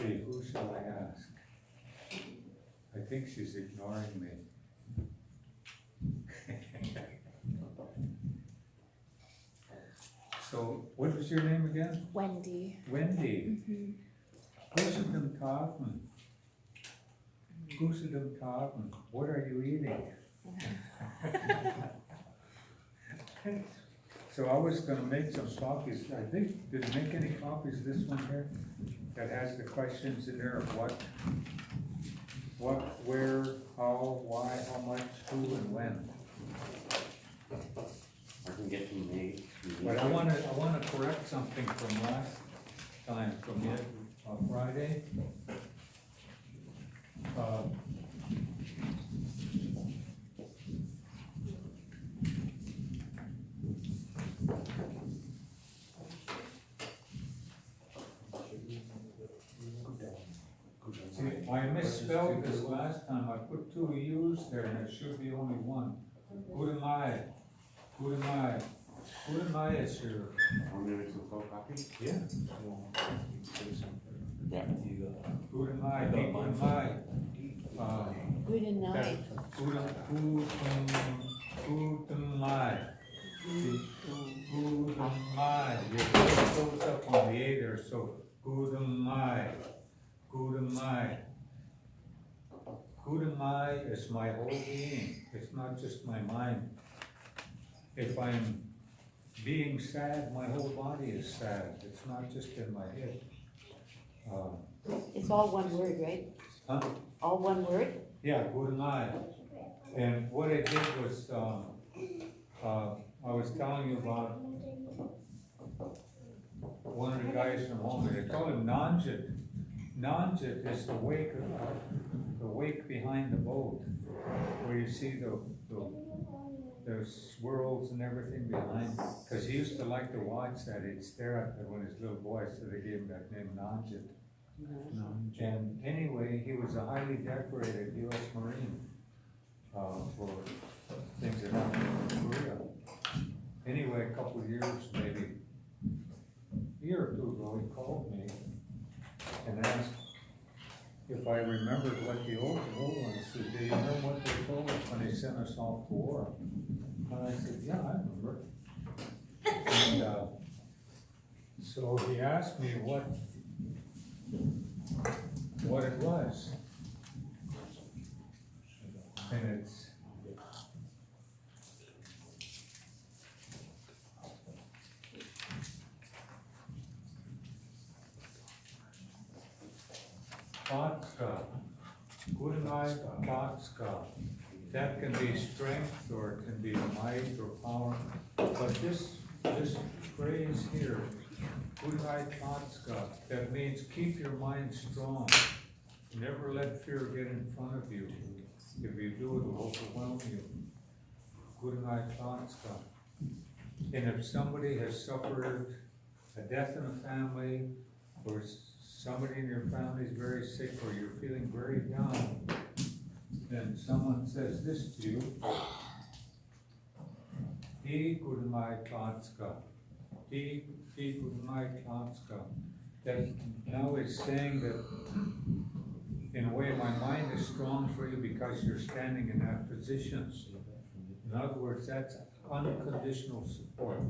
see, who shall I ask? I think she's ignoring me. So, what was your name again? Wendy. Wendy. Gusendam Taven. Gusendam Taven. What are you eating? So I was gonna make some copies. I think, did it make any copies, this one here? That has the questions in there of what, where, how, why, how much, who, and when. I can get them made. But I wanna correct something from last time, from Friday. See, I misspelled this last time. I put 2 U's there and it should be only 1. Who am I? Who am I? Who am I is here? I'm gonna make some photocopies. Yeah. Yeah. Who am I? Who am I? Good night. Who am I? Who am I? It goes up on the A there, so who am I? Who am I? Who am I is my whole being. It's not just my mind. If I'm being sad, my whole body is sad. It's not just in my head. It's all one word, right? Huh? All one word? Yeah, who am I? And what I did was, I was telling you about one of the guys from home, they call him Nanjit. Nanjit is the wake behind the boat, where you see the swirls and everything behind. Because he used to like to watch that. He'd stare at it when his little boy, so they gave him that name, Nanjit. And anyway, he was a highly decorated U.S. Marine for things that happened in Korea. Anyway, a couple of years, maybe a year or 2 ago, he called me and asked if I remembered what the old ones said. Do you remember what they told us when they sent us off to war? And I said, yeah, I remember. And so he asked me what it was. And it's Tatska, Gudamai Tatska. That can be strength or it can be might or power. But this phrase here, Gudamai Tatska, that means keep your mind strong. Never let fear get in front of you. If you do, it will overwhelm you. Gudamai Tatska. And if somebody has suffered a death in a family, or somebody in your family is very sick, or you're feeling very down, then someone says this to you, He Gudamai Tatska. He Gudamai Tatska. That now is saying that in a way my mind is strong for you because you're standing in that position. In other words, that's unconditional support.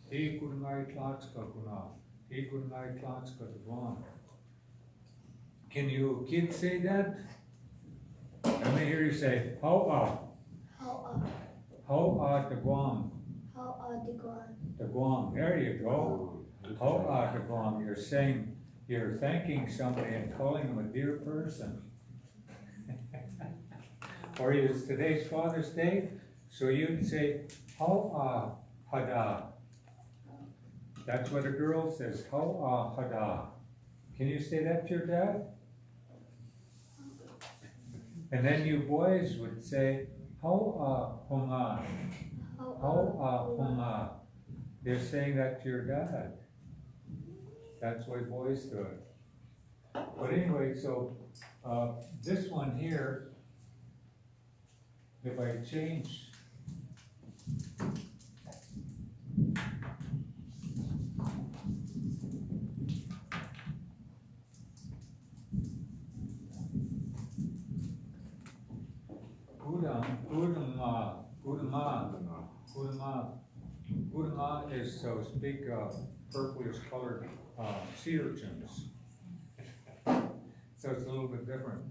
He Gudamai Tatska Guna. He Gudamai Tatska Dwan. Can you kids say that? Let me hear you say, How the Guam. The Guam. There you go. How the Guam. You're saying, you're thanking somebody and calling them a dear person. Or it's today's Father's Day, so you'd say, How Hada. That's what a girl says, How Hada. Can you say that to your dad? And then you boys would say, How Honga. How Honga. They're saying that to your dad. That's why boys do it. But anyway, so this one here, if I change Gudama, Gudama, Gudama. Gudama is those big purplish colored sea urchins. So it's a little bit different.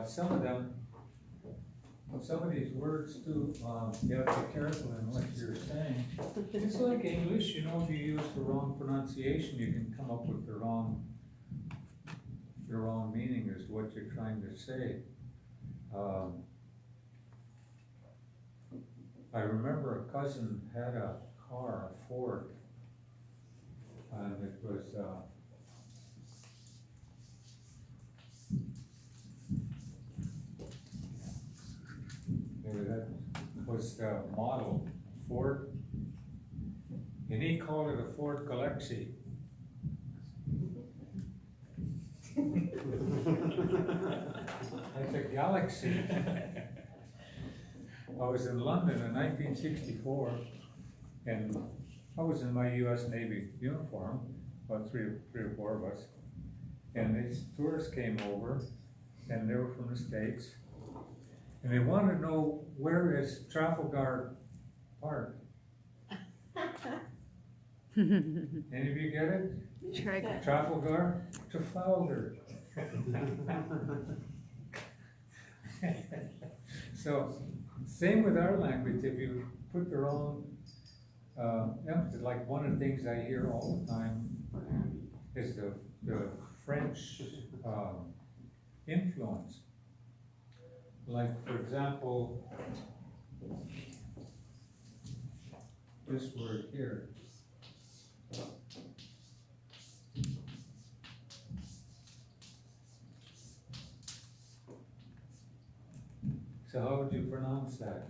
Some of these words too, you have to be careful in what you're saying. It's like English, you know, if you use the wrong pronunciation, you can come up with the wrong meaning as to what you're trying to say. I remember a cousin had a car, a Ford, and it was that was the model Ford, and he called it a Ford Galaxy. It's a galaxy. I was in London in 1964, and I was in my U.S. Navy uniform, about three or four of us, and these tourists came over, and they were from the States, and they wanted to know where is Trafalgar Park. Any of you get it? Trafalgar? Trafalgar. So, same with our language, if you put the wrong emphasis, like one of the things I hear all the time is the French influence. Like, for example, this word here. So how would you pronounce that?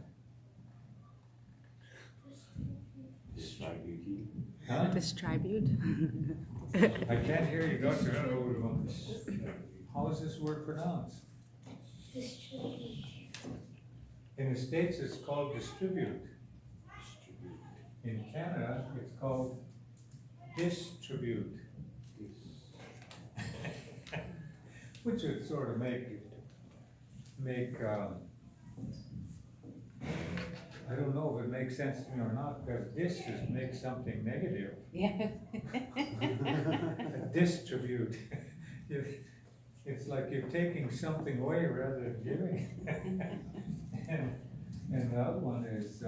Distribute. Huh? Distribute. I can't hear you, Doctor. I don't know what it was. How is this word pronounced? In the States, it's called distribute. In Canada, it's called distribute. Which would sort of make I don't know if it makes sense to me or not, because this just makes something negative. Yeah. Distribute. It's like you're taking something away rather than giving. and the other one is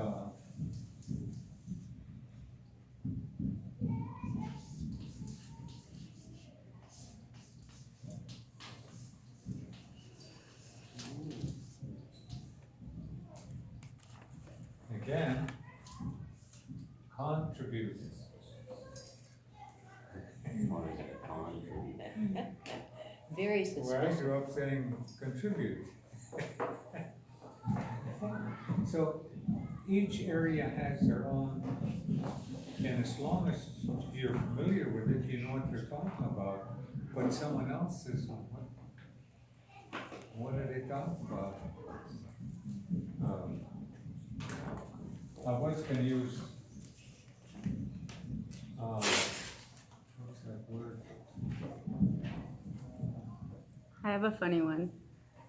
again, contribute. Or is it a contribute? Very Where I suspicious. grew up saying contribute. So each area has their own, and as long as you're familiar with it, you know what they're talking about. But someone else is, what are they talking about? I was going to use, what's that word? I have a funny one.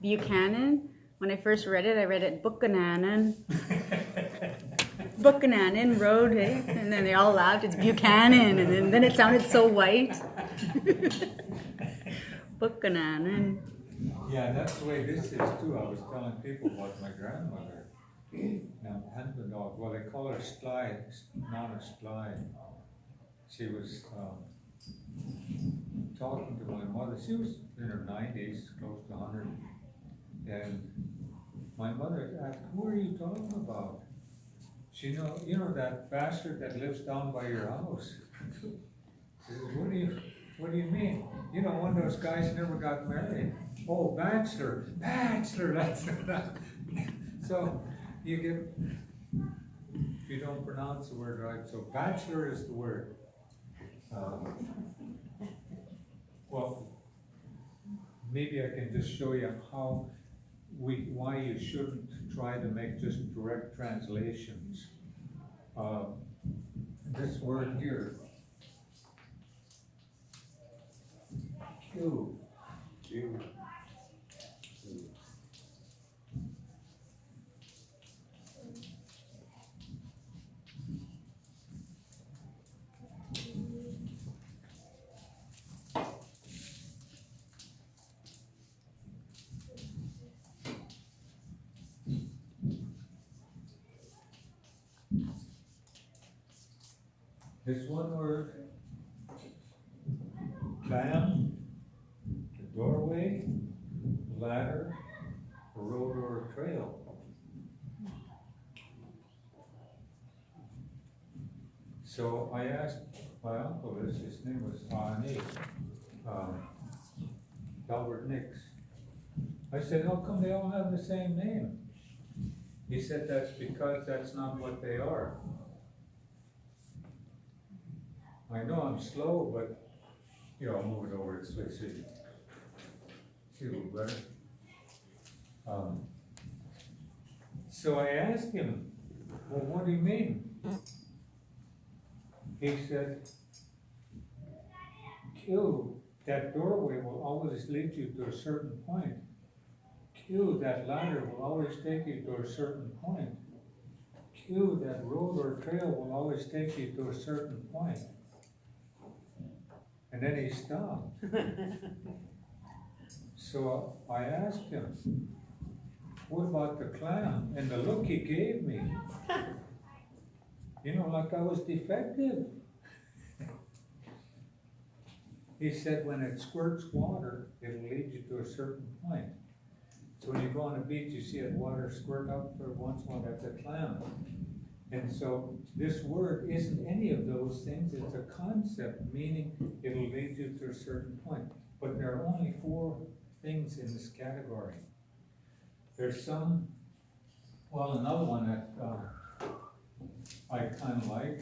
Buchanan. When I first read it, I read it Buchanan. Buchanan Road, eh? And then they all laughed. It's Buchanan, and then it sounded so white. Buchanan. Yeah, that's the way this is too. I was telling people about my grandmother. Now, Handledog, well, they call her Sly, not a Sly. She was talking to my mother. She was in her 90s, close to 100. And my mother asked, who are you talking about? She you know that bastard that lives down by your house. She says, what do you mean? You know, one of those guys never got married. Oh, bachelor, that's that. So you get, if you don't pronounce the word right, so bachelor is the word. Well, maybe I can just show you why you shouldn't try to make just direct translations. This word here, Q. This one word, clam, the doorway, ladder, a road or a trail. So I asked my uncle this, his name was Nick, Albert Nix. I said, how come they all have the same name? He said, that's because that's not what they are. I know I'm slow, but, you know, I'll move it over this way, see a little better. So I asked him, well, what do you mean? He said, Q, that doorway will always lead you to a certain point. Q, that ladder will always take you to a certain point. Q, that road or trail will always take you to a certain point. And then he stopped. So I asked him, what about the clam? And the look he gave me, you know, like I was defective. He said, when it squirts water, it'll lead you to a certain point. So when you go on the beach, you see that water squirt up for once in a while, that's a clam. And so this word isn't any of those things, it's a concept, meaning it'll lead you to a certain point. But there are only 4 things in this category. There's some, well, another one that I kind of like.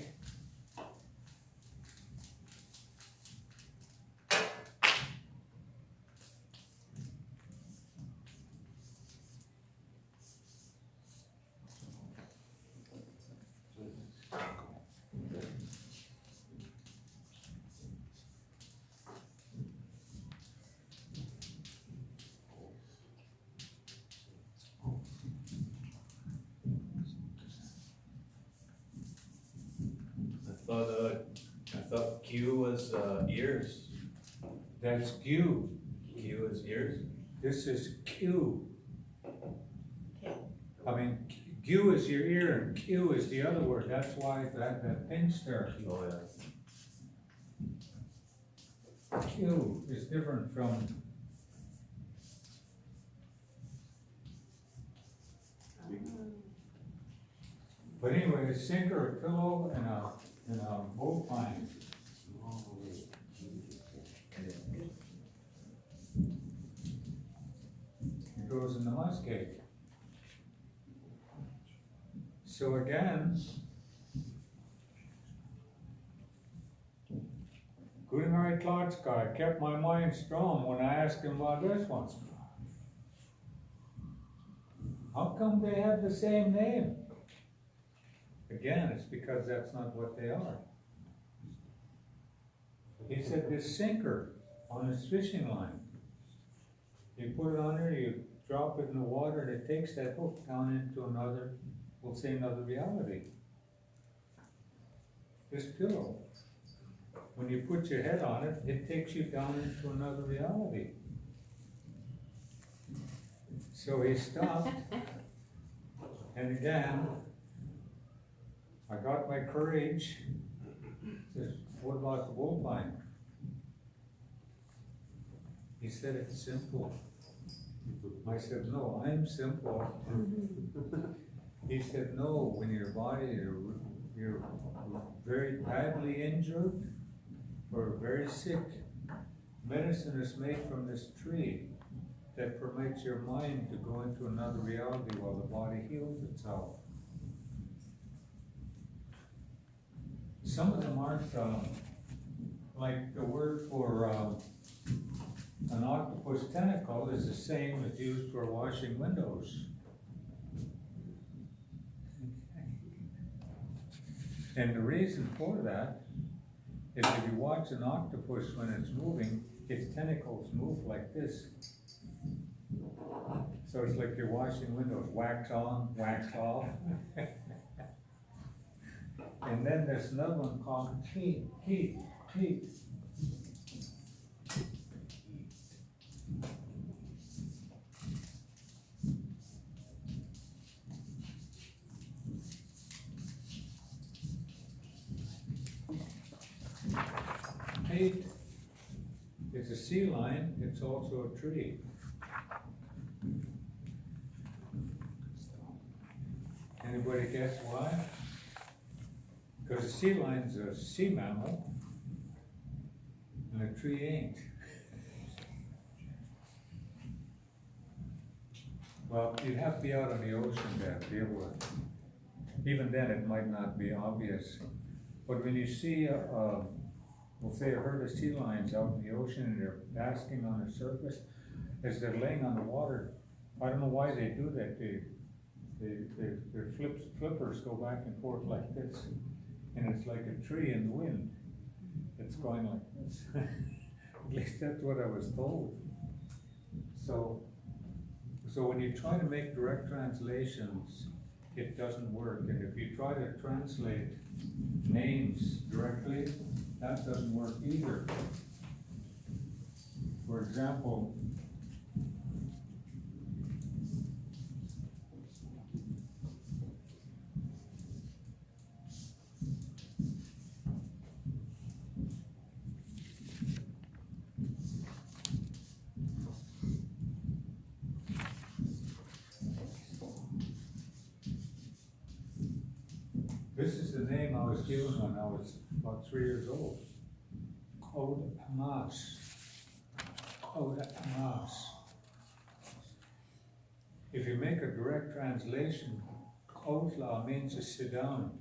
I thought Q was ears. That's Q. Q is ears. This is Q. Okay. I mean, Q is your ear and Q is the other word. That's why that pinch there. Oh yeah. Q is different from. But anyway, a sinker, a pillow, and a boat pine. It goes in the muskeg. So again, Gudenari Klotska kept my mind strong when I asked him about this one. How come they have the same name? Again, it's because that's not what they are. He said this sinker on his fishing line, you put it on there, you drop it in the water, and it takes that hook down into another, we'll say another reality. This pillow, when you put your head on it, it takes you down into another reality. So he stopped, and again, I got my courage. Says, what about the bullpine? He said, it's simple. I said, no, I'm simple. He said, no, when your body, you're very badly injured or very sick, medicine is made from this tree that permits your mind to go into another reality while the body heals itself. Some of them aren't, like the word for an octopus tentacle is the same as used for washing windows. And the reason for that is if you watch an octopus when it's moving, its tentacles move like this. So it's like you're washing windows, wax on, wax off. And then there's another one called teeth. 8 is a sea lion, it's also a tree. Anybody guess why? Because a sea lion's a sea mammal, and a tree ain't. Well, you'd have to be out on the ocean to be able to, even then it might not be obvious. But when you see, we'll say a herd of sea lions out in the ocean and they're basking on the surface, as they're laying on the water, I don't know why they do that. Their flippers go back and forth like this, and it's like a tree in the wind. It's going like this. At least that's what I was told. So when you try to make direct translations, it doesn't work. And if you try to translate names directly, that doesn't work either. For example, this is the name I was given when I was about 3 years old. Hamas. Hamas. If you make a direct translation, Kodla means to sit down.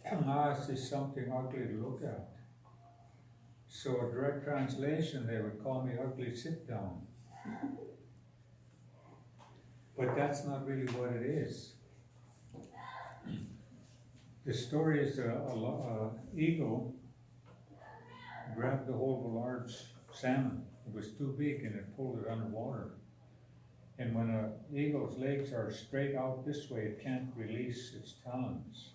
Hamas is something ugly to look at. So a direct translation, they would call me ugly sit down. But that's not really what it is. The story is a eagle grabbed a hold of a large salmon. It was too big and it pulled it underwater. And when an eagle's legs are straight out this way, it can't release its talons.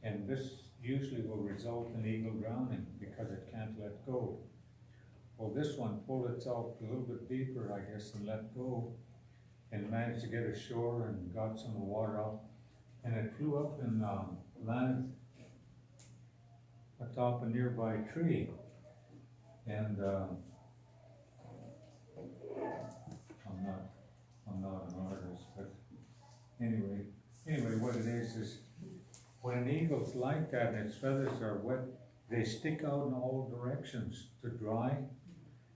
And this usually will result in eagle drowning because it can't let go. Well, this one pulled itself a little bit deeper, I guess, and let go, and managed to get ashore and got some of the water out. And it flew up and landed atop a nearby tree. And I'm not an artist, but anyway, what it is when an eagle's like that and its feathers are wet, they stick out in all directions to dry.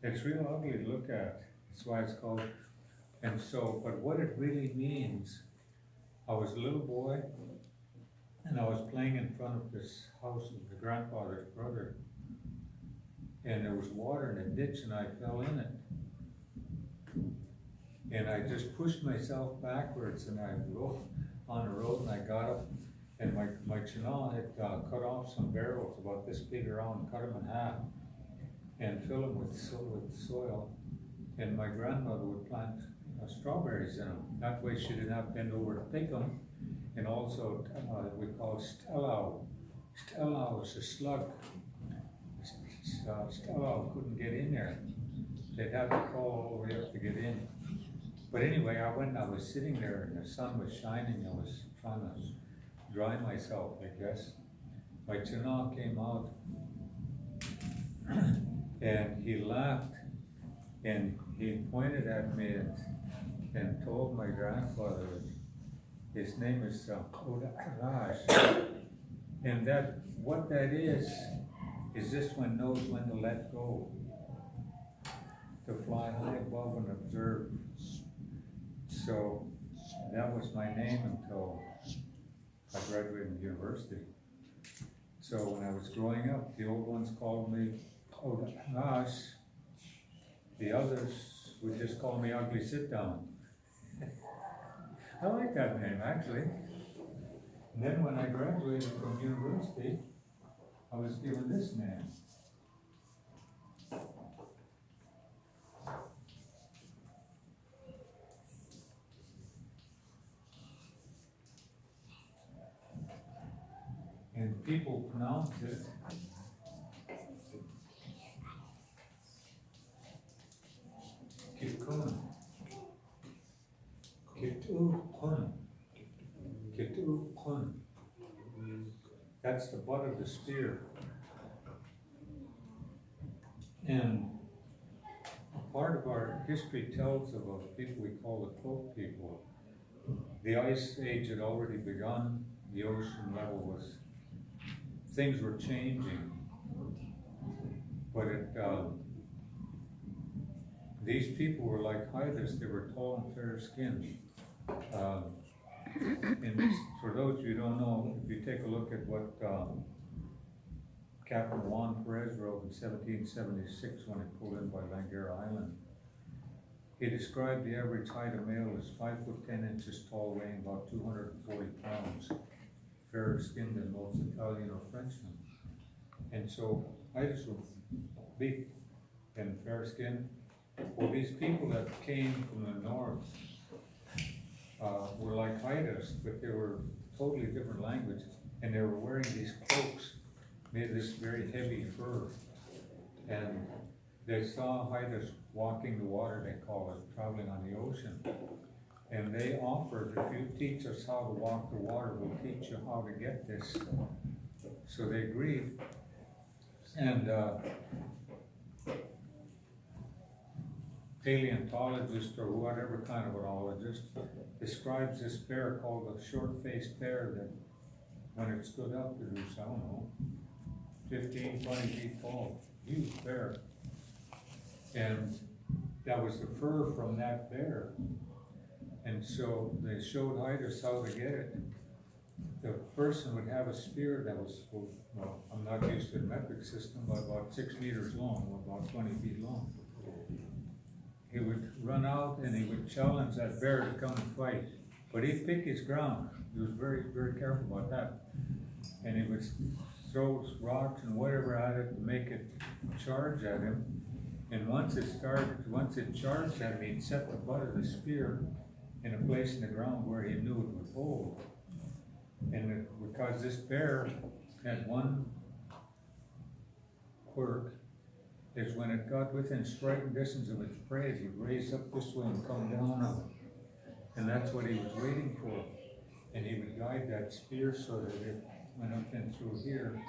It's real ugly to look at. That's why it's called. And so, but what it really means, I was a little boy and I was playing in front of this house of the grandfather's brother, and there was water in a ditch and I fell in it. And I just pushed myself backwards and I rolled on the road and I got up, and my china had cut off some barrels about this big around, cut them in half and fill them with soil. And my grandmother would plant strawberries in them. That way she didn't have to bend over to pick them. And also we call stellau. Stellau is a slug. Stellau couldn't get in there. They'd have to crawl all the way up to get in. But anyway, I was sitting there and the sun was shining. I was trying to dry myself, I guess. My china came out and he laughed and he pointed at me and told my grandfather his name is Raj. And what that is this one knows when to let go, to fly high above and observe. So that was my name until I graduated university. So when I was growing up, the old ones called me Raj. The others would just call me ugly sit down. I like that name, actually. And then when I graduated from university, I was given this name. And people pronounce it Kitun. Kitun. Kitun. That's the butt of the spear. And a part of our history tells of a people we call the cloak people. The ice age had already begun, the ocean level was, things were changing. But these people were like Haidas, they were tall and fair skinned. And for those of you who don't know, if you take a look at what Captain Juan Perez wrote in 1776 when he pulled in by Langara Island, he described the average Haida male as 5 foot 10 inches tall, weighing about 240 pounds, fairer skinned than most Italian or Frenchmen. And so Haidas were big and fair skinned. Well, these people that came from the north were like Haidas, but they were totally different language, and they were wearing these cloaks made of this very heavy fur. And they saw Haidas walking the water, they call it, traveling on the ocean. And they offered, if you teach us how to walk the water, we'll teach you how to get this. So they agreed. And paleontologist or whatever kind of ornithologist describes this bear called a short-faced bear that when it stood up it was, I don't know, 15, 20 feet tall, huge bear. And that was the fur from that bear. And so they showed Haidas how to get it. The person would have a spear that was, well, I'm not used to the metric system, but about 6 meters long, about 20 feet long. He would run out and he would challenge that bear to come and fight. But he'd pick his ground. He was very, very careful about that. And he would throw rocks and whatever at it to make it charge at him. And once it charged at him, he'd set the butt of the spear in a place in the ground where he knew it would hold. And because this bear had one quirk, is when it got within striking distance of its prey, it would raise up this way and come down on it. And that's what he was waiting for. And he would guide that spear so that it went up and through here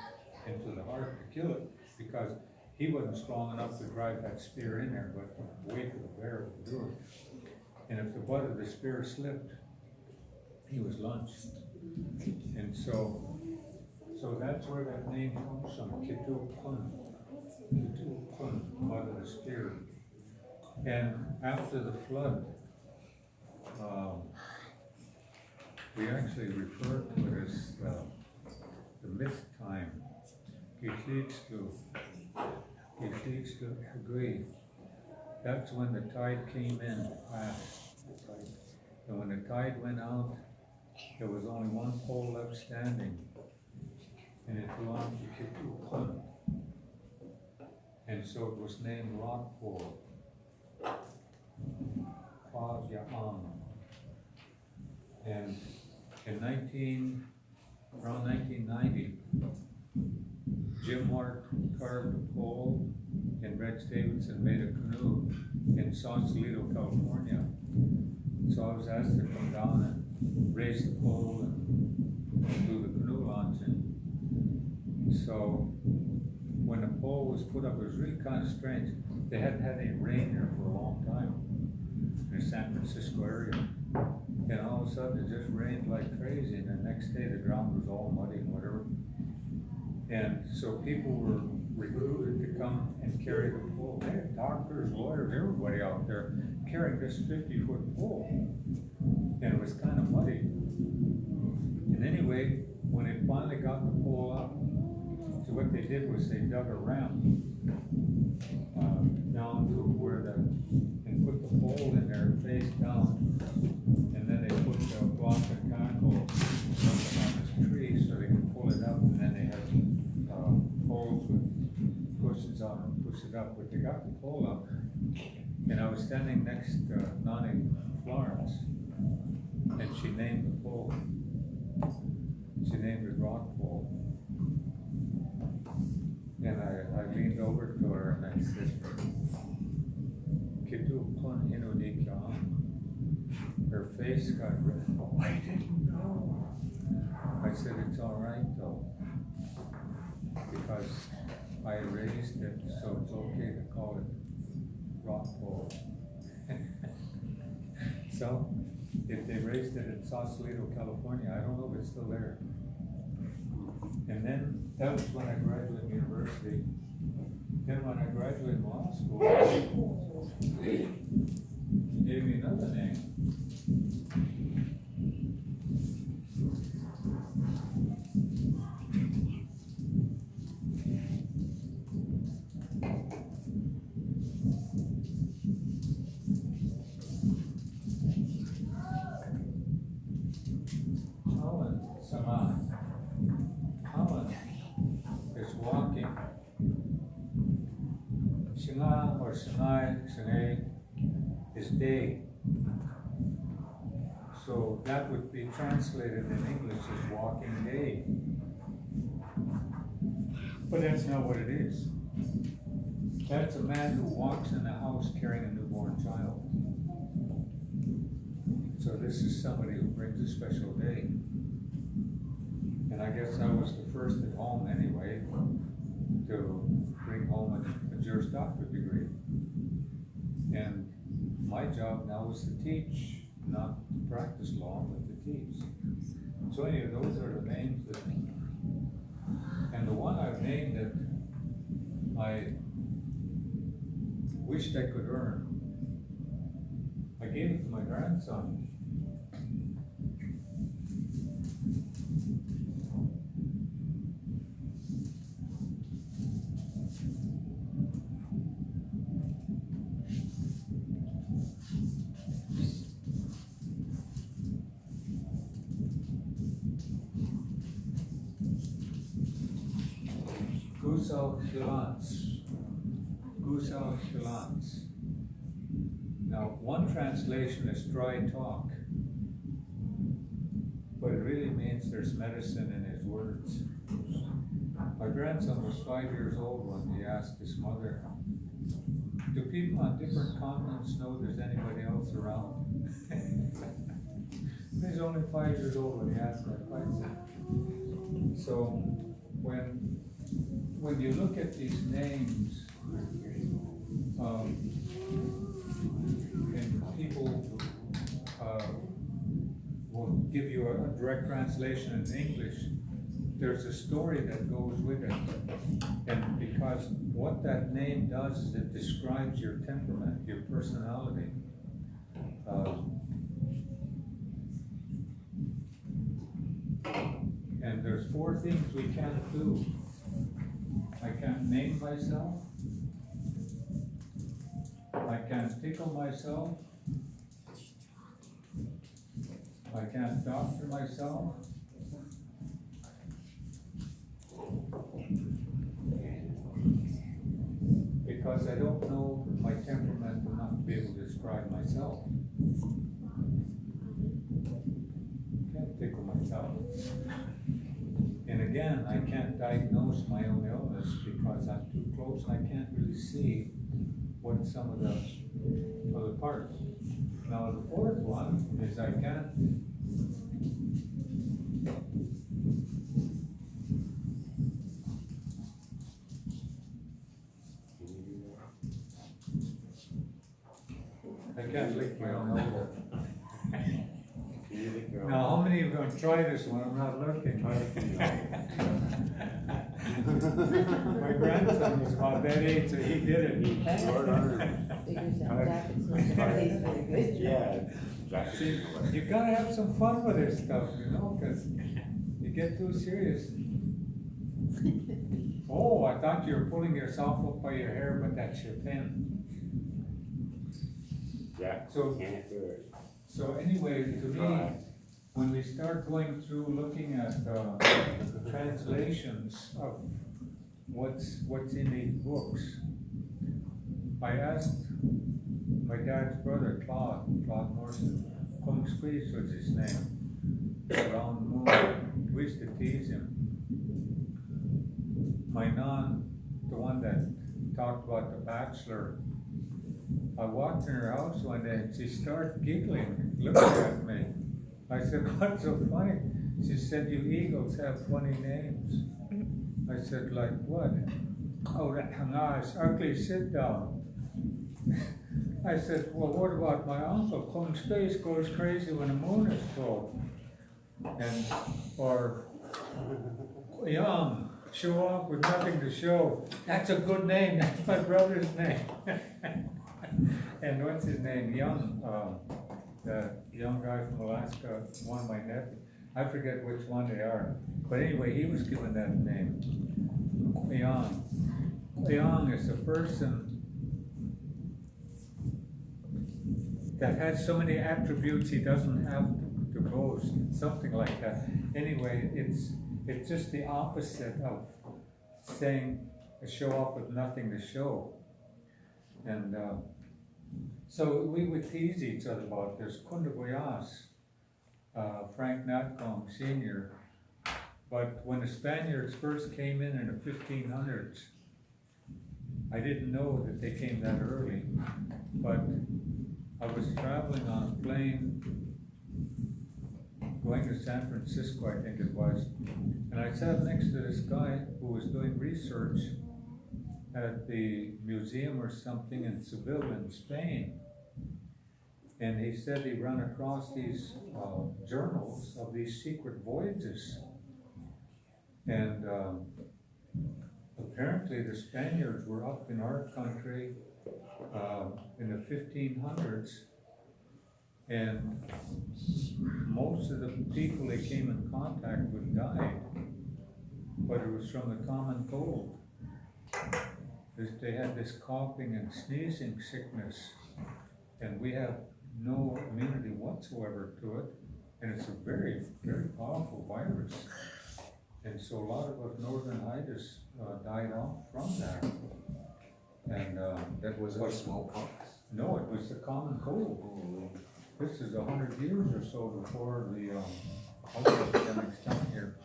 into the heart to kill it, because he wasn't strong enough to drive that spear in there, but the weight of the bear would do it. And if the butt of the spear slipped, he was lunched. And so that's where that name comes from, Kitupun. Kitupun, butt of the spear. And after the flood, we actually refer to it as the myth time. It leads to agree. That's when the tide came in fast. And when the tide went out, there was only one pole left standing, and it belonged to Kitupun. And so it was named Rock Pole. And in around 1990, Jim Hart carved a pole, and Rex Davidson made a canoe in Sausalito, California. So I was asked to come down and raise the pole and do the canoe launching. So when the pole was put up, it was really kind of strange. They hadn't had any rain there for a long time in the San Francisco area. And all of a sudden it just rained like crazy, and the next day the ground was all muddy and whatever. And so people were recruited to come and carry the pole. They had doctors, lawyers, everybody out there carrying this 50-foot pole. And it was kind of muddy. And anyway, when they finally got the pole up, so what they did was they dug a ramp down to where and put the pole in there face down. And then they put a block of tackle on this tree so they could pull it up, and then they had poles with cushions on them, push it up. But they got the pole up, and I was standing next to Nani Florence, and she named the pole. She named it Rock Pole. And I leaned over to her and I said, Kitupun Inudikyan. Her face got red. Oh, I didn't know. I said, it's all right though. I raised it, so it's okay to call it rock pole. So, if they raised it in Sausalito, California, I don't know if it's still there. And then, that was when I graduated university. Then when I graduated law school, he gave me another name. Colin is walking. Singa or Singay is day. So that would be translated in English as walking day. But that's not what it is. That's a man who walks in the house carrying a newborn child. So this is somebody who brings a special day. And I guess I was the first at home anyway to bring home a Juris Doctorate degree. And my job now is to teach, not to practice law, but to teach. So anyway, those are the names that, and the one I've named that I wished I could earn, I gave it to my grandson. Gusal Hilans. Now, one translation is dry talk, but it really means there's medicine in his words. My grandson was 5 years old when he asked his mother, do people on different continents know there's anybody else around? He's only 5 years old when he asked that question. So, when you look at these names, and people will give you a direct translation in English, there's a story that goes with it. And because what that name does is it describes your temperament, your personality. And there's 4 things we can't do. I can't name myself. I can't tickle myself. I can't doctor myself. Because I don't know my temperament enough to be able to describe myself. Can't tickle myself. And again, I can't diagnose my own illness because I'm too close. I can't really see what some of the other parts. Now the 4th one is I can't lick my own elbow. Now, how many of you are going to try this one? I'm not looking. My grandson was about that age, so he did it. Short arm. Yeah. See, you gotta have some fun with this stuff, you know, because you get too serious. Oh, I thought you were pulling yourself up by your hair, but that's your pen. Yeah. So, Can't do it. so anyway, to me, when we start going through looking at translations of what's in these books, I asked my dad's brother, Claude Morrison, Kung Squeeze was his name, around the moon. We used to tease him. My nun, the one that talked about The Bachelor, I walked in her house one day and she started giggling, looking at me. I said, what's so funny? She said, you eagles have funny names. I said, like what? Oh, that nice, ugly, sit down. I said, well, what about my uncle? Kung Space goes crazy when the moon is full. And, or Young, show off with nothing to show. That's a good name, that's my brother's name. And what's his name? Young, the young guy from Alaska, one of my nephews. I forget which one they are. But anyway, he was given that name. Young. Young is a person that has so many attributes he doesn't have to boast, something like that. Anyway, it's just the opposite of saying show off with nothing to show. And so we would tease each other about this. Kundagoyas, Frank Natcombe Sr. But when the Spaniards first came in the 1500s, I didn't know that they came that early, but I was traveling on a plane going to San Francisco, I think it was, and I sat next to this guy who was doing research at the museum or something in Seville in Spain. And he said he ran across these journals of these secret voyages. And apparently the Spaniards were up in our country in the 1500s, and most of the people they came in contact with died, but it was from the common cold. They had this coughing and sneezing sickness, and we have no immunity whatsoever to it, and it's a very, very powerful virus. And so a lot of us northern Haidas died off from that. And that was What, smallpox? no, it was the common cold. This is 100 years or so before the other epidemics down here.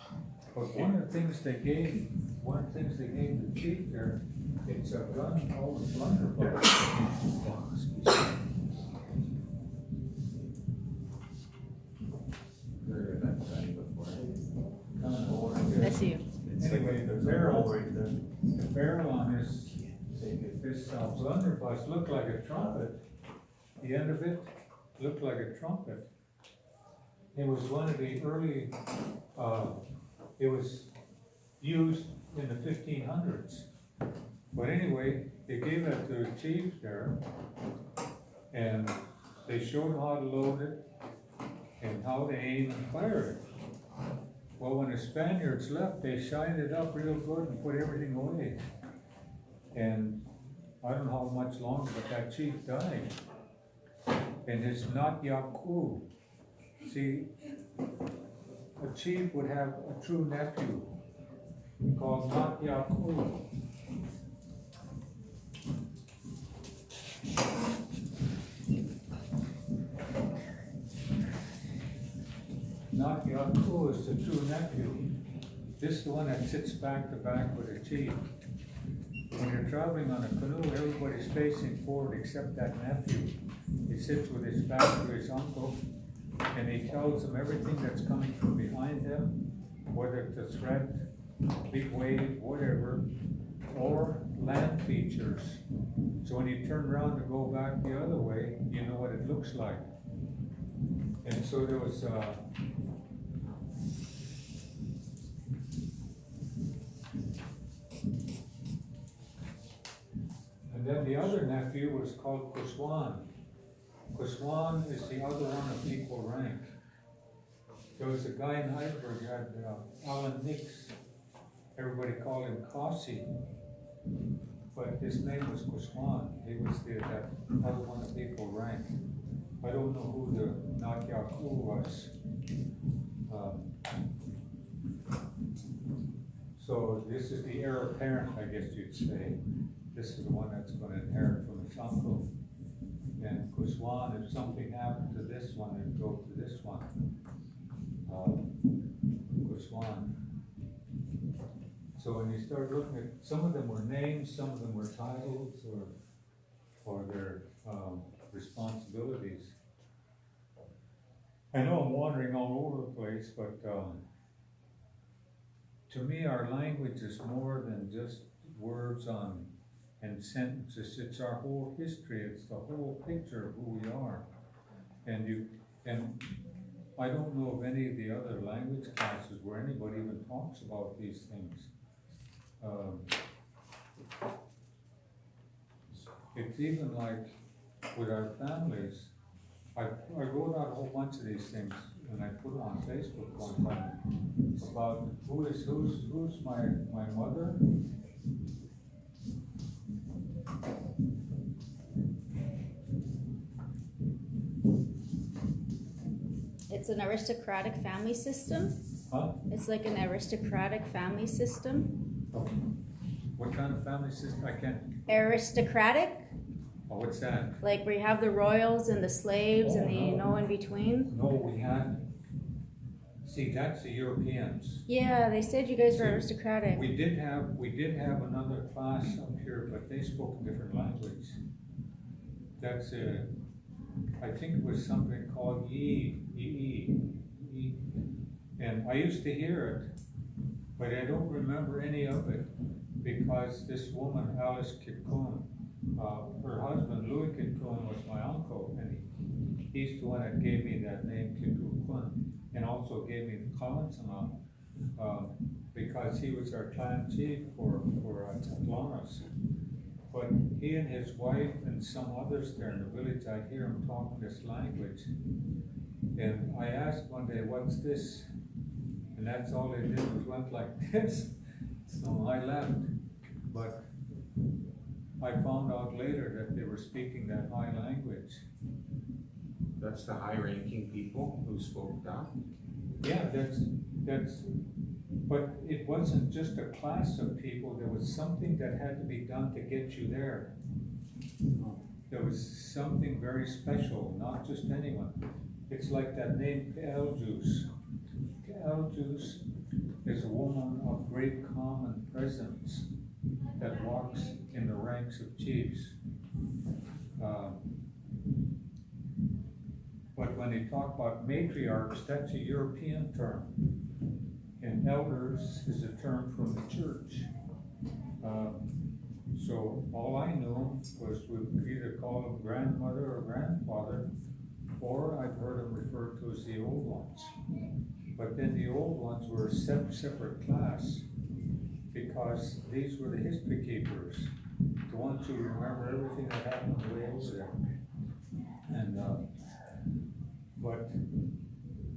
But one of the things they gave the chief there, it's a gun called a blunderbuss. I see you. Anyway, the barrel on this blunderbuss looked like a trumpet. The end of it looked like a trumpet. It was one of the early, it was used in the 1500s. But anyway, they gave it to the chief there, and they showed him how to load it and how to aim and fire it. Well, when the Spaniards left, they shined it up real good and put everything away. And I don't know how much longer, but that chief died. And his Nat Yaku, see, a chief would have a true nephew called Nat Yaku. Nat Yaku is the true nephew. This is the one that sits back to back with a chief. When you're traveling on a canoe, everybody's facing forward except that nephew. He sits with his back to his uncle, and he tells him everything that's coming from behind him, whether it's a threat, big wave, whatever, or land features. So when you turn around to go back the other way, you know what it looks like. And so there was and then the other nephew was called Kuswan. Kuswan is the other one of equal rank. There was a guy in Heidelberg, had Alan Nix. Everybody called him Kasi, but his name was Kuswan. He was that other one of equal rank. I don't know who the Nat Yaku was. So this is the heir apparent, I guess you'd say. This is the one that's going to inherit from his uncle. And Kuswan, if something happened to this one, it'd go to this one. Kuswan. So when you start looking at, some of them were names, some of them were titles, or their responsibilities. I know I'm wandering all over the place, but to me our language is more than just words on and sentences. It's our whole history. It's the whole picture of who we are. And I don't know of any of the other language classes where anybody even talks about these things. It's even like with our families. I wrote out a whole bunch of these things and I put it on Facebook one time about who's my mother. It's an aristocratic family system. Huh? It's like an aristocratic family system. Oh. What kind of family system? I can't. Aristocratic? Oh, what's that? Like where you have the royals and the slaves and the no. in between? No, we had. See, that's the Europeans. Yeah, they said you guys were See, aristocratic. We did have another class up here, but they spoke a different language. That's I think it was something called Yi. And I used to hear it, but I don't remember any of it because this woman, Alice Kikun, her husband, Louis Kikun, was my uncle, and he's the one that gave me that name, Kikun, and also gave me the Kalansama, because he was our clan chief for Atlanas. But he and his wife and some others there in the village, I hear him talking this language. And I asked one day, what's this? And that's all they did was went like this. So I left. But I found out later that they were speaking that high language. That's the high-ranking people who spoke that? Yeah, that's, but it wasn't just a class of people. There was something that had to be done to get you there. There was something very special, not just anyone. It's like that name, Eldjus. Eldjus is a woman of great calm and presence that walks in the ranks of chiefs. But when they talk about matriarchs, that's a European term. And elders is a term from the church. So all I knew was we would either call them grandmother or grandfather, or I've heard them referred to as the old ones. But then the old ones were a separate class because these were the history keepers, the ones who remember everything that happened way over there. And but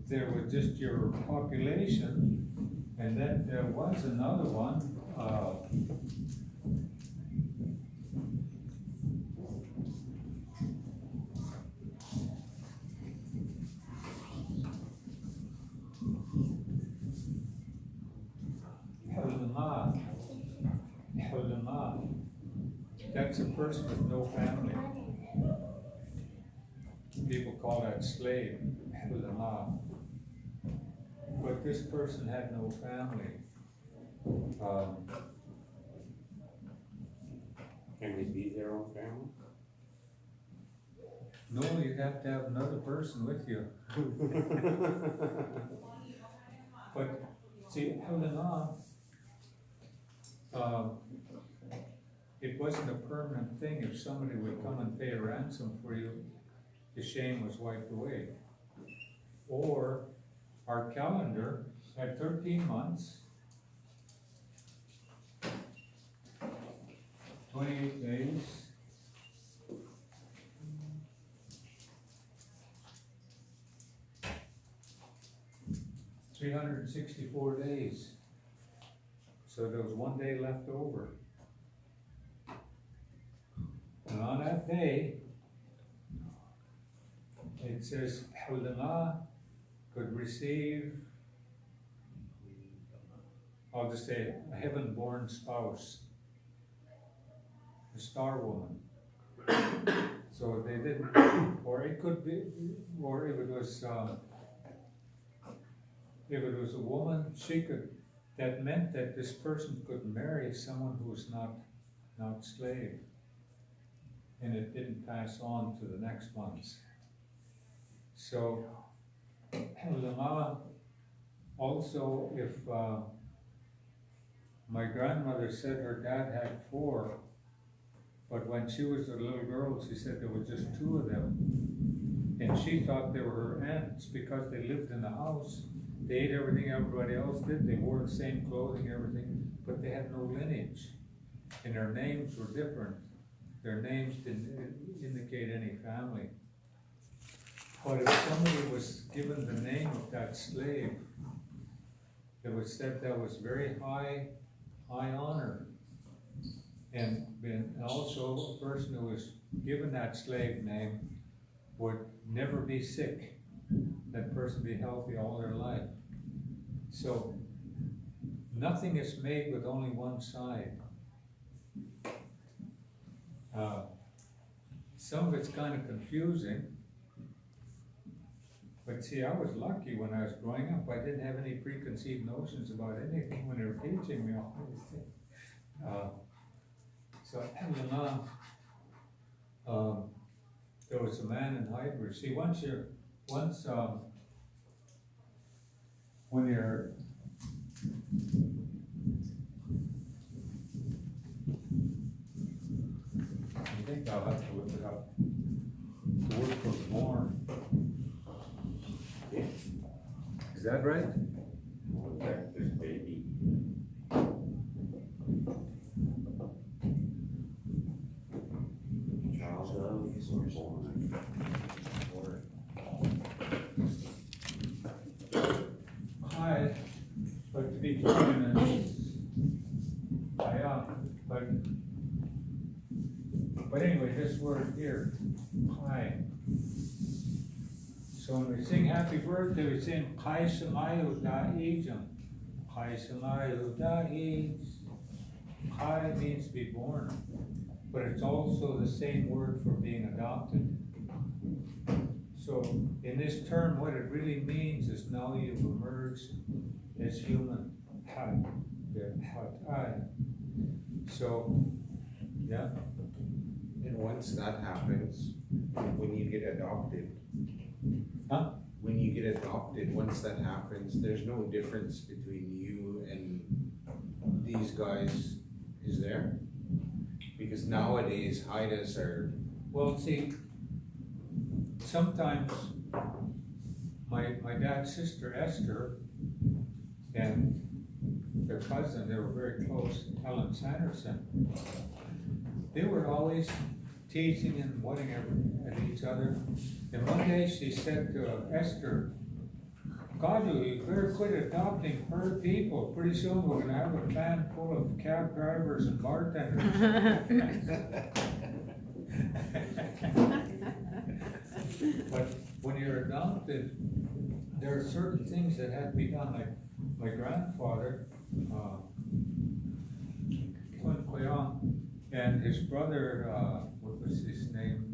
there was just your population, and then there was another one. That's a person with no family. People call that slave. But this person had no family. Can they be their own family? No, you have to have another person with you. But see, it wasn't a permanent thing. If somebody would come and pay a ransom for you, the shame was wiped away. Or our calendar had 13 months, 28 days, 364 days. So there was one day left over. And on that day, it says, Hulama could receive, I'll just say, a heaven-born spouse, a star woman. So they didn't, or it could be, or if it was a woman, she could, that meant that this person could marry someone who was not slave. And it didn't pass on to the next ones. So, also, if my grandmother said her dad had 4, but when she was a little girl, she said there were just 2 of them. And she thought they were her aunts because they lived in the house. They ate everything everybody else did. They wore the same clothing, everything, but they had no lineage. And their names were different. Their names didn't indicate any family. But if somebody was given the name of that slave, it was said that was very high honor. And also a person who was given that slave name would never be sick. That person be healthy all their life. So nothing is made with only one side. Some of it's kind of confusing. But see, I was lucky when I was growing up. I didn't have any preconceived notions about anything when they were teaching me all these things. So there was a man in Haida. See, when you're I think I'll have to look it up. The word was born. Is that right? This baby. Child is born. Hi, but to be honest, but anyway, this word here, hi. So when we sing happy birthday, we sing Kai Samayu Da'ijam. Kai Samayu Da'ij. Kai means to be born, but it's also the same word for being adopted. So in this term, what it really means is now you've emerged as human. So, yeah. And once that happens, when you get adopted, when you get adopted, once that happens, there's no difference between you and these guys, is there? Because nowadays, Haidas are... Well, see, sometimes my dad's sister Esther and their cousin, they were very close, Helen Sanderson, they were always teasing and whatting at each other. And one day she said to Esther, God, you better quit adopting her people. Pretty soon we're going to have a van full of cab drivers and bartenders. But when you're adopted, there are certain things that have to be done. Like my grandfather, and his brother, what was his name?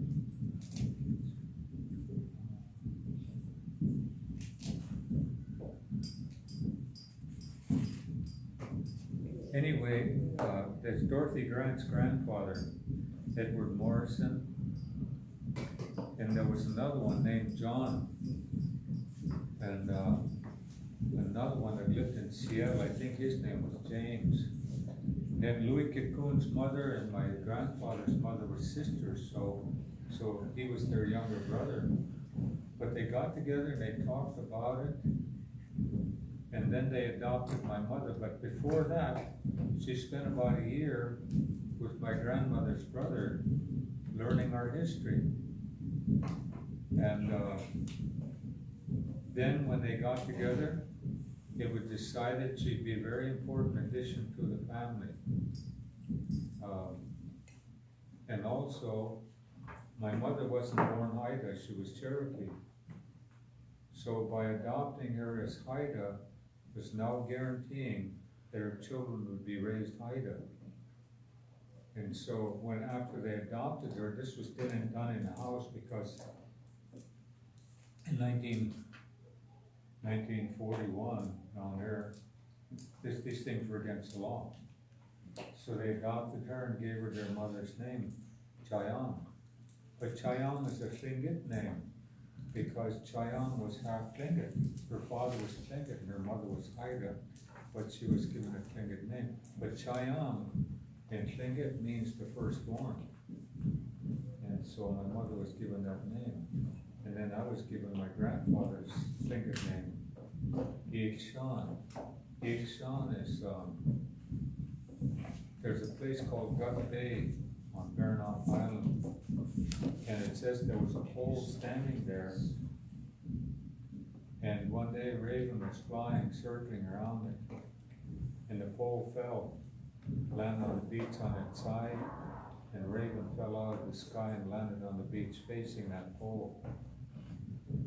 Anyway, that's Dorothy Grant's grandfather, Edward Morrison, and there was another one named John, and another one that lived in Seattle. I think his name was James. And then Louis Kikkun's mother and my grandfather's mother were sisters, so he was their younger brother. But they got together and they talked about it, and then they adopted my mother. But before that, she spent about a year with my grandmother's brother learning our history. And then when they got together, it was decided she'd be a very important addition to the family. And also, my mother wasn't born Haida, she was Cherokee. So by adopting her as Haida, was now guaranteeing that her children would be raised Haida. And so when after they adopted her, this was done in the house because in 1941, down there, these things were against the law. So they adopted her and gave her their mother's name, Chayang. But Chayang is a Tlingit name because Chayang was half Tlingit. Her father was Tlingit and her mother was Haida. but she was given a Tlingit name. But Chayam in Tlingit means the firstborn. And so my mother was given that name. And then I was given my grandfather's Tlingit name, Yikshan. Yikshan is, there's a place called Gut Bay on Baranof Island. And it says there was a pole standing there. And one day a raven was flying, circling around it. And the pole fell, landed on the beach on its side. And a raven fell out of the sky and landed on the beach facing that pole.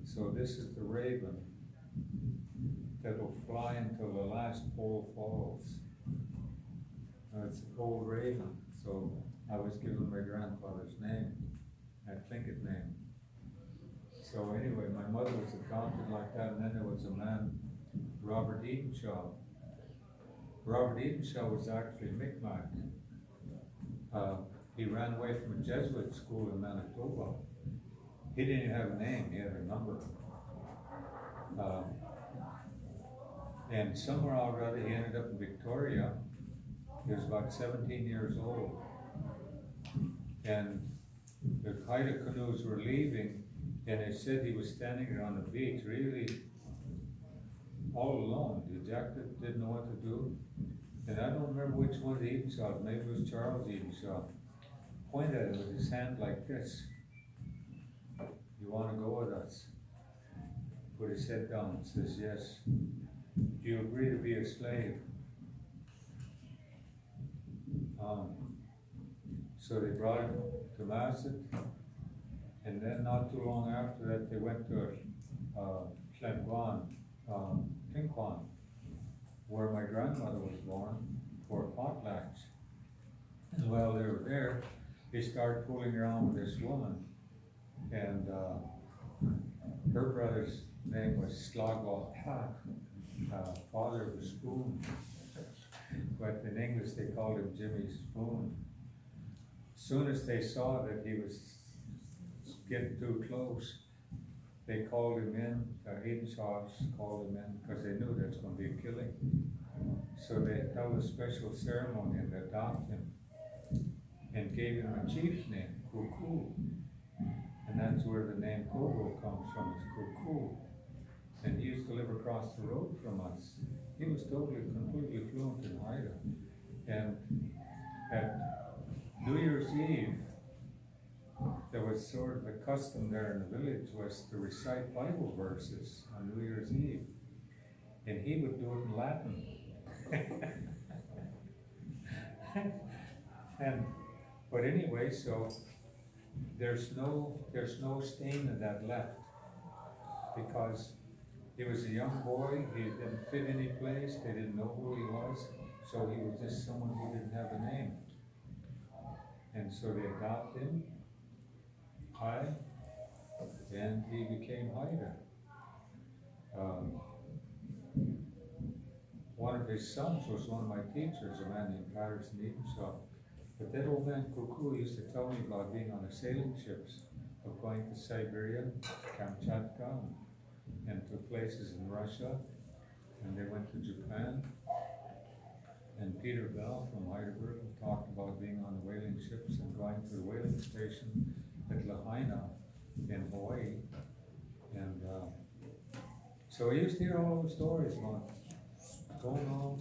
So this is the raven that'll fly until the last pole falls. It's an old raven, so I was given my grandfather's name, I think it name. So anyway, my mother was adopted like that, and then there was a man, Robert Edenshaw. Robert Edenshaw was actually Micmac. He ran away from a Jesuit school in Manitoba. He didn't even have a name, he had a number. And somewhere or other he ended up in Victoria. He was about 17 years old. And the Haida canoes were leaving, and they said he was standing there on the beach, really all alone, dejected, didn't know what to do. And I don't remember which one of the Edenshaws, maybe it was Charles Edenshaw, pointed at him with his hand like this. You want to go with us? Put his head down and says, yes. Do you agree to be a slave? So they brought him to Masset, and then not too long after that they went to Pinquan, where my grandmother was born, for potlatch. And while they were there, they started fooling around with this woman, and her brother's name was Slagol, father of the spoon, but in English they called him Jimmy Spoon. As soon as they saw that he was getting too close, they called him in, the Edenshaws called him in, because they knew that's going to be a killing. So they held a special ceremony and adopted him, and gave him a chief's name, Cuckoo. And that's where the name Kogo comes from, is Cuckoo. And he used to live across the road from us. He was totally, completely fluent in Haida. And at New Year's Eve, there was sort of a custom there in the village was to recite Bible verses on New Year's Eve. And he would do it in Latin. But anyway, so there's no stain of that left, because he was a young boy, he didn't fit any place, they didn't know who he was, so he was just someone who didn't have a name. And so they adopted him, and he became Haida. One of his sons was one of my teachers, a man named Patterson Edenshaw. But that old man Cuckoo used to tell me about being on the sailing ships, of going to Siberia, Kamchatka, and to places in Russia, and they went to Japan. And Peter Bell from Heidelberg talked about being on the whaling ships and going to the whaling station at Lahaina in Hawaii. And so I used to hear all those stories about going on.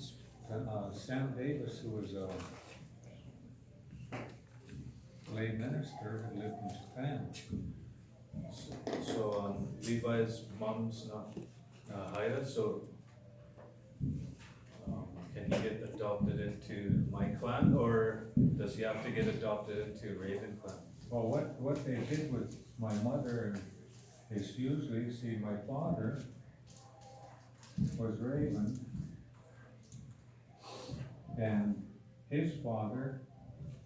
Sam Davis, who was a lay minister, had lived in Japan. So Levi's mom's not Haida, so can he get adopted into my clan, or does he have to get adopted into Raven clan? Well, what they did with my mother is usually, see, my father was Raven, and his father,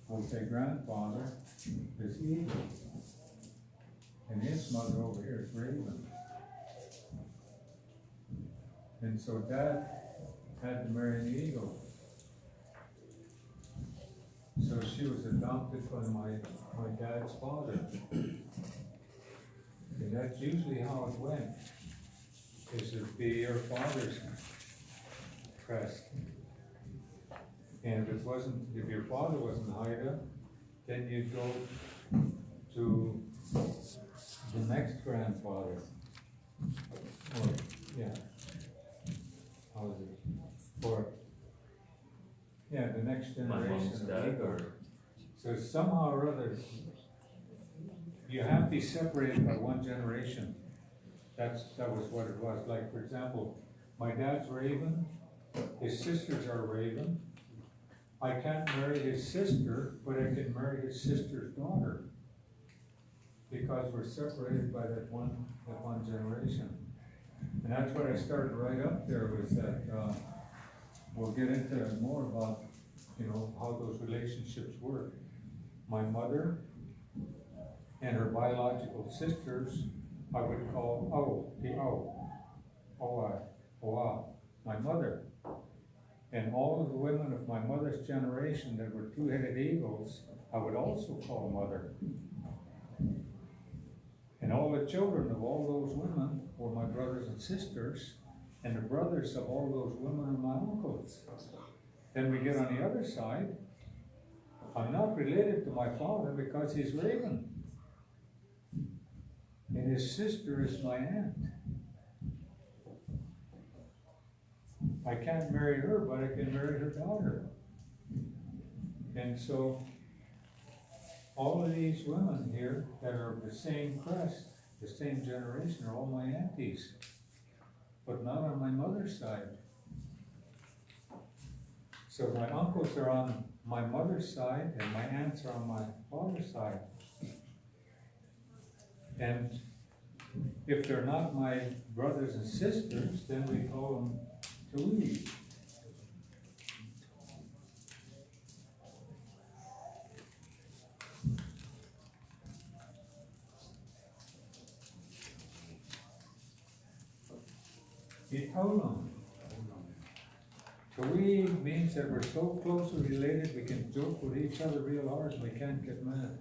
we'll say grandfather, is Eagle, and his mother over here is Raven. And so Dad had to marry an Eagle. So she was adopted by my dad's father. And that's usually how it went, is it'd be your father's crest. And if your father wasn't Haida, then you'd go to the next grandfather. Or, yeah. How is it? Or, yeah, the next My generation. mom's of dad, people. or So somehow or other, you have to be separated by one generation. That was what it was. Like, for example, my dad's Raven, his sisters are Raven. I can't marry his sister, but I can marry his sister's daughter. Because we're separated by that one generation. And that's what I started right up there was that, we'll get into it more about, how those relationships work. My mother and her biological sisters, I would call my mother. And all of the women of my mother's generation that were two-headed eagles, I would also call mother. And all the children of all those women were my brothers and sisters, and the brothers of all those women are my uncles. Then we get on the other side, I'm not related to my father because he's Raven. And his sister is my aunt. I can't marry her, but I can marry her daughter. And so, all of these women here that are the same crest, the same generation, are all my aunties, but not on my mother's side. So my uncles are on my mother's side, and my aunts are on my father's side. And if they're not my brothers and sisters, then we call them Tui. He told them. Tui means that we're so closely related we can joke with each other real hard and we can't get mad.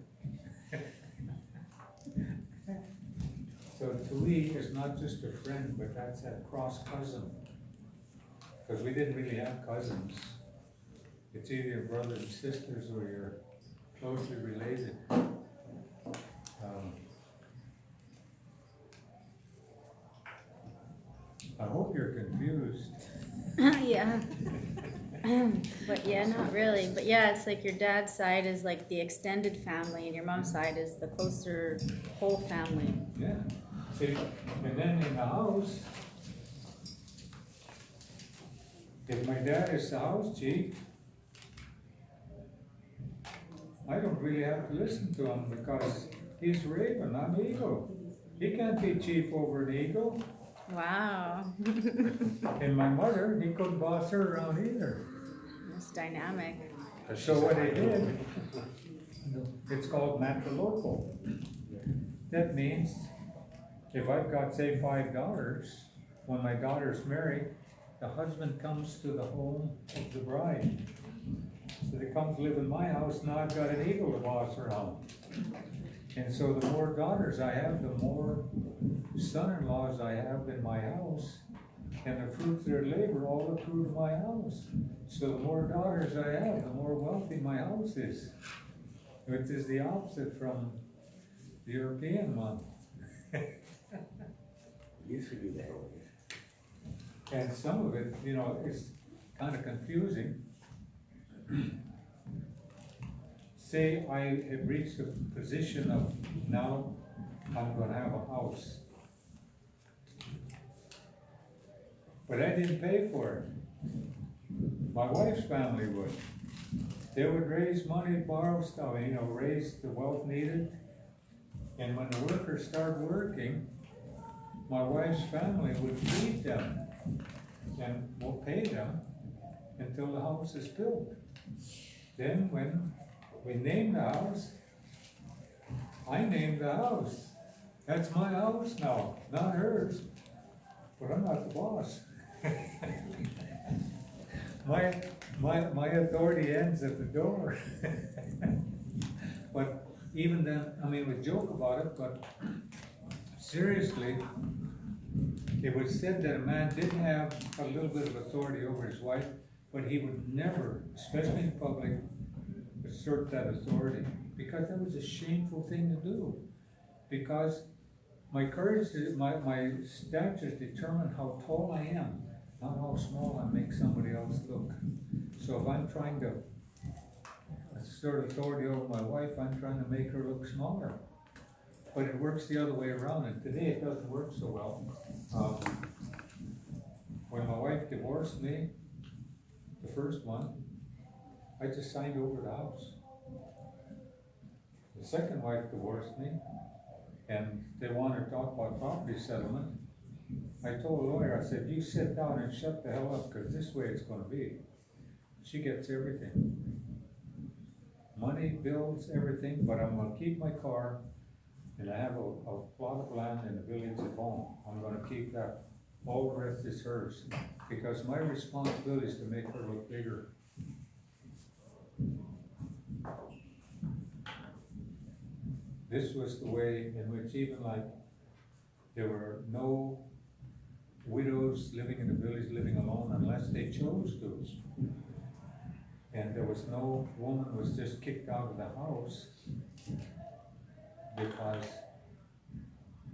So Tui is not just a friend, but that's that cross cousin. Because we didn't really have cousins. It's either your brothers and sisters or you're closely related. I hope you're confused. Yeah. But yeah, not really. But yeah, it's like your dad's side is like the extended family and your mom's side is the closer whole family. Yeah. See, and then in the house, if my dad is the house chief, I don't really have to listen to him because he's Raven, I'm Eagle. He can't be chief over an eagle. Wow. And my mother, he couldn't boss her around either. That's dynamic. So what they did, it's called matrilocal. That means if I've got, say, 5 daughters, when my daughter's married, the husband comes to the home of the bride. So they come to live in my house, now I've got an eagle to boss around. And so the more daughters I have, the more son-in-laws I have in my house, and the fruits of their labor all accrue to my house. So the more daughters I have, the more wealthy my house is, which is the opposite from the European one. Used to be that way. And some of it, is kind of confusing. Say I have reached a position of now I'm going to have a house. But I didn't pay for it. My wife's family would. They would raise money, borrow stuff, raise the wealth needed. And when the workers start working, my wife's family would feed them and will pay them until the house is built. Then when we named the house, I named the house. That's my house now, not hers. But I'm not the boss. My authority ends at the door. But even then, we joke about it, but seriously, It was said that a man did have a little bit of authority over his wife, but he would never, especially in public, assert that authority, because that was a shameful thing to do. Because my courage, my statures determine how tall I am, not how small I make somebody else look. So if I'm trying to assert authority over my wife, I'm trying to make her look smaller. But it works the other way around, and today it doesn't work so well. When my wife divorced me, the first one, I just signed over the house. The second wife divorced me, and they wanted to talk about property settlement. I told a lawyer, I said, you sit down and shut the hell up, because this way it's gonna be. She gets everything. Money, bills, everything, but I'm gonna keep my car, and I have a plot of land in the village at home. I'm gonna keep that. All the rest is hers, because my responsibility is to make her look bigger. This was the way in which even like there were no widows living in the village living alone unless they chose to. And there was no woman was just kicked out of the house because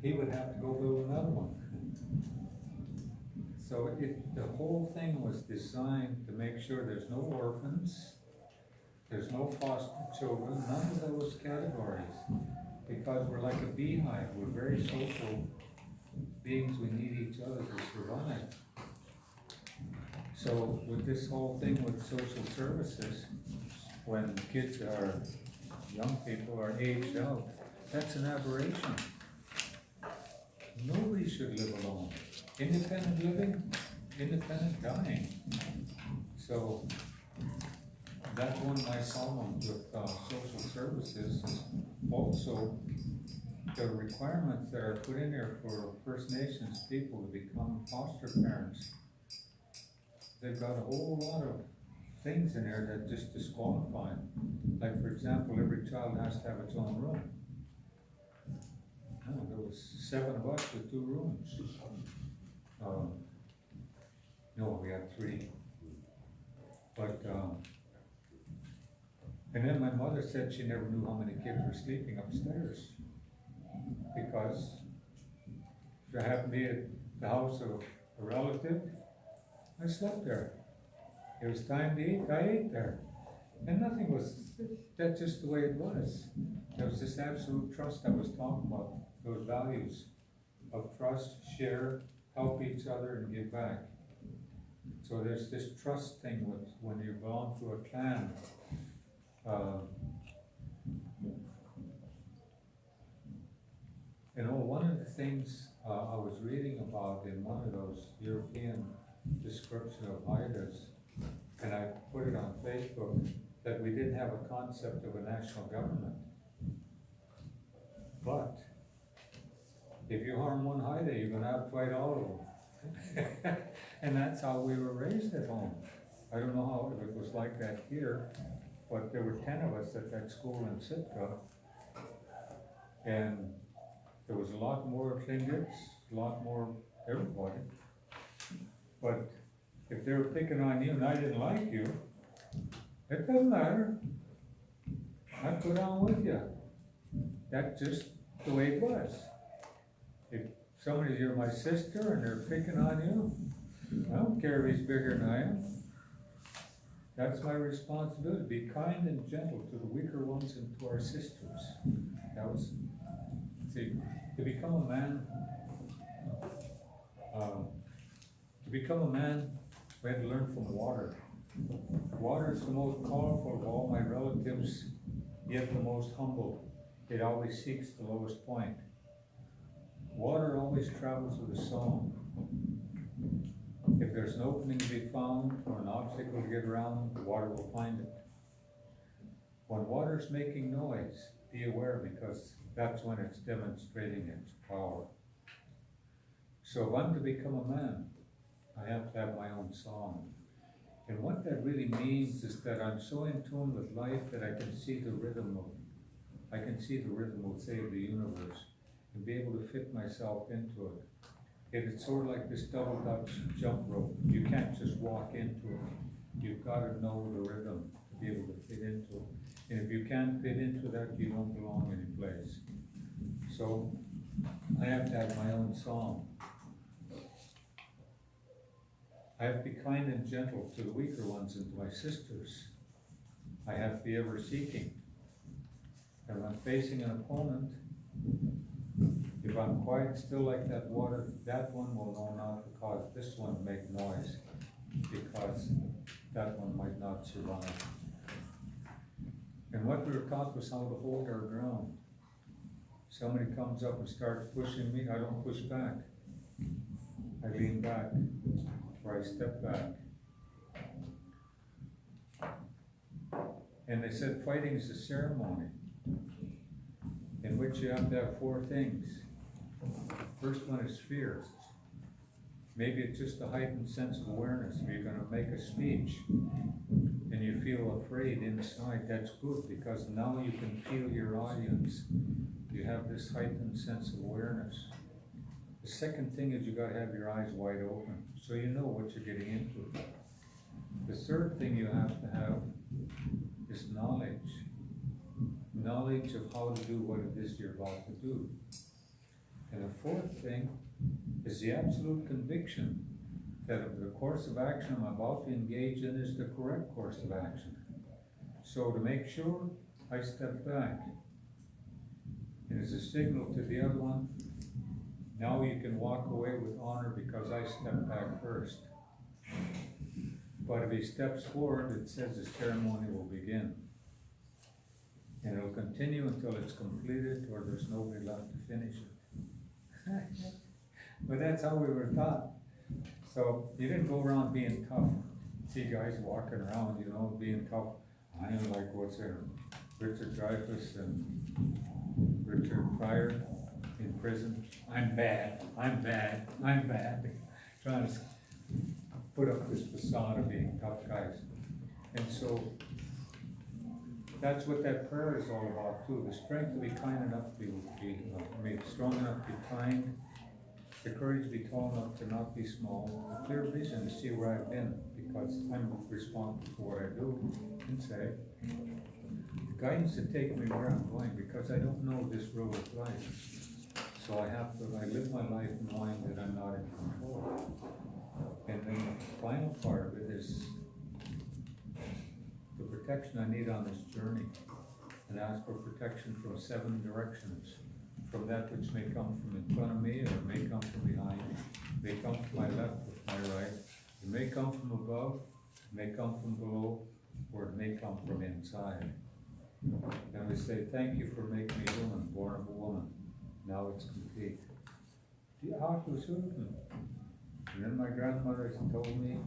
he would have to go build another one. So the whole thing was designed to make sure there's no orphans, there's no foster children, none of those categories. Because we're like a beehive, we're very social beings, we need each other to survive. So with this whole thing with social services, when kids are, young people are aged out, that's an aberration. Nobody should live alone. Independent living, independent dying. So that's one of my problems with social services is also the requirements that are put in there for First Nations people to become foster parents. They've got a whole lot of things in there that just disqualify. Like, for example, every child has to have its own room. Oh, there was 7 of us with 2 rooms. No, we had 3. But, and then my mother said she never knew how many kids were sleeping upstairs. Because if I happened to be at the house of a relative, I slept there. It was time to eat, I ate there. And nothing was, that's just the way it was. There was this absolute trust I was talking about, those values of trust, share, help each other, and give back. So there's this trust thing with when you belong to a clan. You know, one of the things I was reading about in one of those European description of Haidas, and I put it on Facebook, that we didn't have a concept of a national government. But if you harm one Haida, you're going to outfight all of them. And that's how we were raised at home. I don't know how if it was like that here, but there were 10 of us at that school in Sitka, and there was a lot more Tlingits, a lot more everybody. But if they were picking on you and I didn't like you, it doesn't matter. I put on with you. That's just the way it was. If somebody's, you're my sister and they're picking on you, I don't care if he's bigger than I am. That's my responsibility. Be kind and gentle to the weaker ones and to our sisters. That was, see, to become a man, we had to learn from water. Water is the most powerful of all my relatives, yet the most humble. It always seeks the lowest point. Water always travels with a song. If there's an opening to be found or an obstacle to get around, the water will find it. When water's making noise, be aware, because that's when it's demonstrating its power. So if I'm to become a man, I have to have my own song. And what that really means is that I'm so in tune with life that I can see the rhythm of, say, the universe, and be able to fit myself into it. It's sort of like this double Dutch jump rope. You can't just walk into it. You've gotta know the rhythm to be able to fit into it. And if you can't fit into that, you don't belong anyplace. So I have to have my own song. I have to be kind and gentle to the weaker ones and to my sisters. I have to be ever seeking. And when I'm facing an opponent, if I'm quiet still like that water, that one will know not to cause this one to make noise, because that one might not survive. And what we were taught was how to hold our ground. Somebody comes up and starts pushing me, I don't push back. I lean back, or I step back. And they said fighting is a ceremony in which you have to have 4 things. First one is fear. Maybe it's just a heightened sense of awareness. If you're gonna make a speech and you feel afraid inside, that's good, because now you can feel your audience. You have this heightened sense of awareness. The second thing is you gotta have your eyes wide open, so you know what you're getting into. The third thing you have to have is knowledge. Knowledge of how to do what it is you're about to do. And the fourth thing is the absolute conviction that the course of action I'm about to engage in is the correct course of action. So to make sure, I step back. And as a signal to the other one, now you can walk away with honor because I stepped back first. But if he steps forward, it says the ceremony will begin. And it'll continue until it's completed or there's nobody left to finish it. But that's how we were taught. So you didn't go around being tough. See guys walking around, you know, being tough. I am like, what's there? Richard Dreyfuss and Richard Pryor in prison. I'm bad, I'm bad, I'm bad. Trying to put up this facade of being tough guys. And so that's what that prayer is all about too. The strength to be kind enough to be strong enough to be kind. The courage to be tall enough to not be small. A clear vision to see where I've been, because I'm responsible for what I do and say. The guidance to take me where I'm going, because I don't know this road of life. So I live my life knowing that I'm not in control. And then the final part of it is the protection I need on this journey, and ask for protection from 7 directions. From that which may come from in front of me, or may come from behind me, may come from my left or my right, it may come from above, it may come from below, or it may come from inside. And we say, thank you for making me human, born of a woman. Now it's complete. Die heart was human. And then my grandmother told me,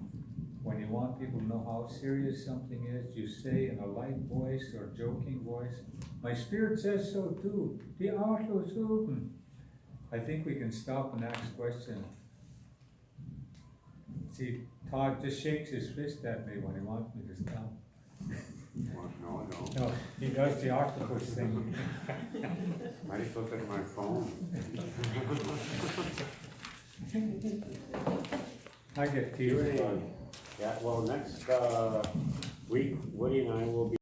when you want people to know how serious something is, you say in a light voice or joking voice, my spirit says so too. Die heart was human. I think we can stop and ask questions. See, Todd just shakes his fist at me when he wants me to stop. No, No, he does the octopus thing. I just looked at my phone. I get teary. Yeah, well, next week, Woody and I will be